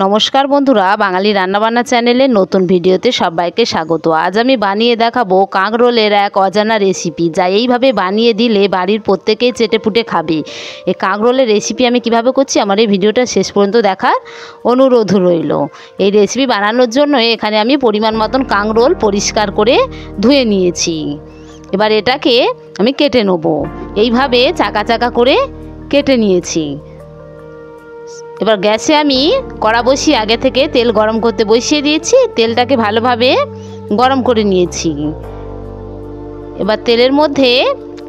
নমস্কার বন্ধুরা, বাঙালি রান্নাবান্না চ্যানেলের নতুন ভিডিওতে সবাইকে স্বাগত। আজ আমি বানিয়ে দেখাবো কাঁকরোলের এক অজানা রেসিপি, যা এইভাবে বানিয়ে দিলে বাড়ির প্রত্যেকেই চেটেপুটে খাবে। এই কাঁকরোলের রেসিপি আমি কিভাবে করছি আমার এই ভিডিওটা শেষ পর্যন্ত দেখার অনুরোধ রইল। এই রেসিপি বানানোর জন্য এখানে আমি পরিমাণ মতন কাঁকরোল পরিষ্কার করে ধুয়ে নিয়েছি। এবার এটাকে আমি কেটে নেব। এইভাবে চাকা চাকা করে কেটে নিয়েছি। এবার গ্যাসে আমি কড়া বসিয়ে আগে থেকে তেল গরম করতে বসিয়ে দিয়েছি। তেলটাকে ভালোভাবে গরম করে নিয়েছি। এবার তেলের মধ্যে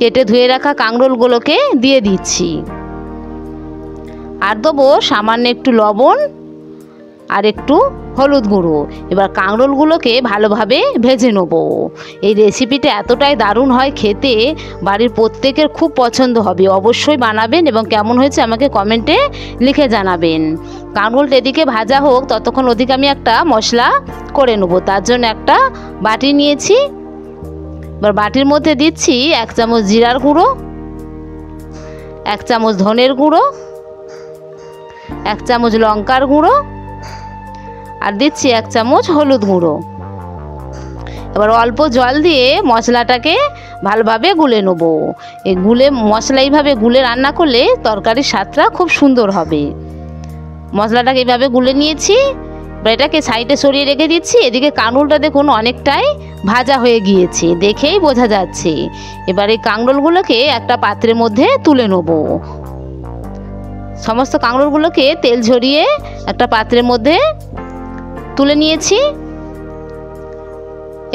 কেটে ধুয়ে রাখা কাঁকরোলগুলোকে দিয়ে দিচ্ছি। আর দেবো সামান্য একটু লবণ আর একটু হলুদ গুঁড়ো। এবার কাঁকরোলগুলোকে ভালোভাবে ভেজে নেব। এই রেসিপিটা এতটাই দারুণ হয় খেতে, বাড়ির প্রত্যেকের খুব পছন্দ হবে। অবশ্যই বানাবেন এবং কেমন হয়েছে আমাকে কমেন্টে লিখে জানাবেন। কাঁকরোলটা এদিকে ভাজা হোক, ততক্ষণ ওদিকে আমি একটা মশলা করে নেব। তার জন্য একটা বাটি নিয়েছি। এবার বাটির মধ্যে দিচ্ছি 1 চামচ জিরার গুঁড়ো, 1 চামচ ধনের গুঁড়ো, 1 চামচ লঙ্কার গুঁড়ো আর দিচ্ছি 1 চামচ হলুদ গুঁড়ো। এবার অল্প জল দিয়ে মশলাটাকে ভালোভাবে গুলে নেব। এই মশলা এইভাবে গুলে রান্না করলে তরকারির স্বাদটা খুব সুন্দর হবে। মশলাটাকে এইভাবে গুলে নিয়েছি। এবার এটাকে সাইডে সরিয়ে রেখে দিচ্ছি। এদিকে কাঁকরোলটা দেখুন অনেকটাই ভাজা হয়ে গিয়েছে, দেখেই বোঝা যাচ্ছে। এবার এই কাঁকরোলগুলোকে একটা পাত্রের মধ্যে তুলে নেব। সমস্ত কাঁকরোলগুলোকে তেল ঝরিয়ে একটা পাত্রের মধ্যে তুলে নিয়েছি।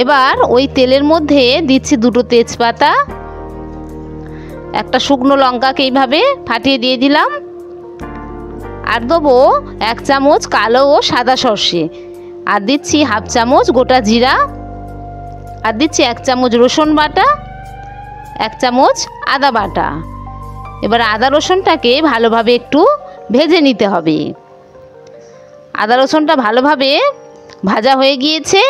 এবার ওই তেলের মধ্যে দিচ্ছি 2টো তেজপাতা, একটা শুকনো লঙ্কাকে এইভাবে ফাটিয়ে দিয়ে দিলাম। আর দেবো 1 চামচ কালো ও সাদা সর্ষে, আর দিচ্ছি 1/2 চামচ গোটা জিরা, আর দিচ্ছি 1 চামচ রসুন বাটা, 1 চামচ আদা বাটা। এবার আদা রসুনটাকে ভালোভাবে একটু ভেজে নিতে হবে। আদা রসুনটা ভালোভাবে ভাজা হয়ে গিয়েছে।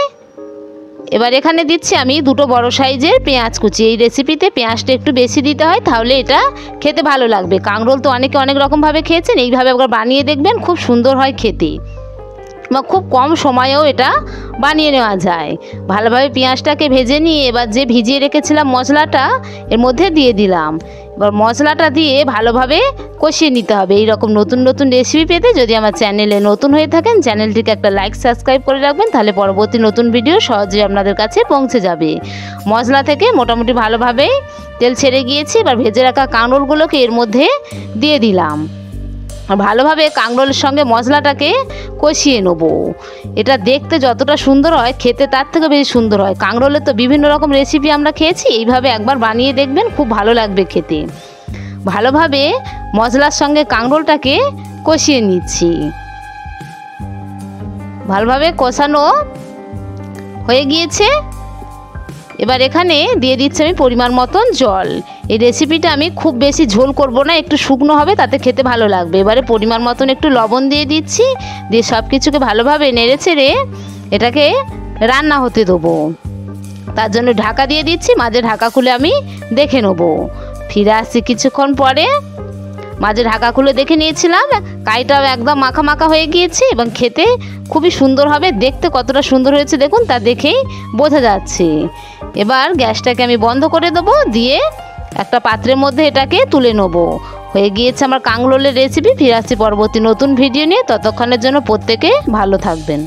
এবার এখানে দিচ্ছি আমি 2টো বড় সাইজের পেঁয়াজ কুচি। এই রেসিপিতে পেঁয়াজটা একটু বেশি দিতে হয়, তাহলে এটা খেতে ভালো লাগবে। কাঁকরোল তো অনেকে অনেক রকমভাবে খেয়েছেন, এইভাবে একবার বানিয়ে দেখবেন, খুব সুন্দর হয় খেতে বা খুব কম সময়েও এটা বানিয়ে নেওয়া যায়। ভালোভাবে পেঁয়াজটাকে ভেজে নিয়ে এবার যে ভিজিয়ে রেখেছিলাম মশলাটা এর মধ্যে দিয়ে দিলাম। এবার মশলাটা দিয়ে ভালোভাবে কষিয়ে নিতে হবে। এই রকম নতুন নতুন রেসিপি পেতে যদি আমার চ্যানেলে নতুন হয়ে থাকেন, চ্যানেলটিকে একটা লাইক সাবস্ক্রাইব করে রাখবেন, তাহলে পরবর্তী নতুন ভিডিও সহজেই আপনাদের কাছে পৌঁছে যাবে। মশলা থেকে মোটামুটি ভালোভাবে তেল ছেড়ে গিয়েছে। এবার ভেজে রাখা কাঁকরোলগুলোকে এর মধ্যে দিয়ে দিলাম। ভালোভাবে কাঁকরোলের সঙ্গে মশলাটাকে কষিয়ে নেব। এটা দেখতে যতটা সুন্দর হয়, খেতে তার থেকে বেশি সুন্দর হয়। কাঁকরোলের তো বিভিন্ন রকম রেসিপি আমরা খেয়েছি, এইভাবে একবার বানিয়ে দেখবেন, খুব ভালো লাগবে খেতে। ভালোভাবে মশলার সঙ্গে কাঁকরোলটাকে কষিয়ে নিচ্ছি। ভালোভাবে কষানো হয়ে গিয়েছে। এবার এখানে দিয়ে দিচ্ছি আমি পরিমাণ মতন জল। এই রেসিপিটা আমি খুব বেশি ঝোল করব না, একটু শুকনো হবে, তাতে খেতে ভালো লাগবে। এবারে পরিমাণ মতন একটু লবণ দিয়ে দিচ্ছি। দিয়ে সব কিছুকে ভালোভাবে নেড়ে চেড়ে এটাকে রান্না হতে দেবো। তার জন্য ঢাকা দিয়ে দিচ্ছি। মাঝে ঢাকা খুলে আমি দেখে নেব। ফিরে আসছি কিছুক্ষণ পরে। মাঝে ঢাকা খুলে দেখে নিয়েছিলাম, কাইটাও একদম মাখা মাখা হয়ে গিয়েছে এবং খেতে খুবই সুন্দর হবে। দেখতে কতটা সুন্দর হয়েছে দেখুন, তা দেখেই বোঝা যাচ্ছে। এবার গ্যাসটাকে আমি বন্ধ করে দেবো, দিয়ে একটা পাত্রের মধ্যে এটাকে তুলে নেব। হয়ে গিয়েছে আমার কাঁকরোলের রেসিপি। ফিরে আসছি পরবর্তী নতুন ভিডিও নিয়ে। ততক্ষণের জন্য প্রত্যেকে ভালো থাকবেন।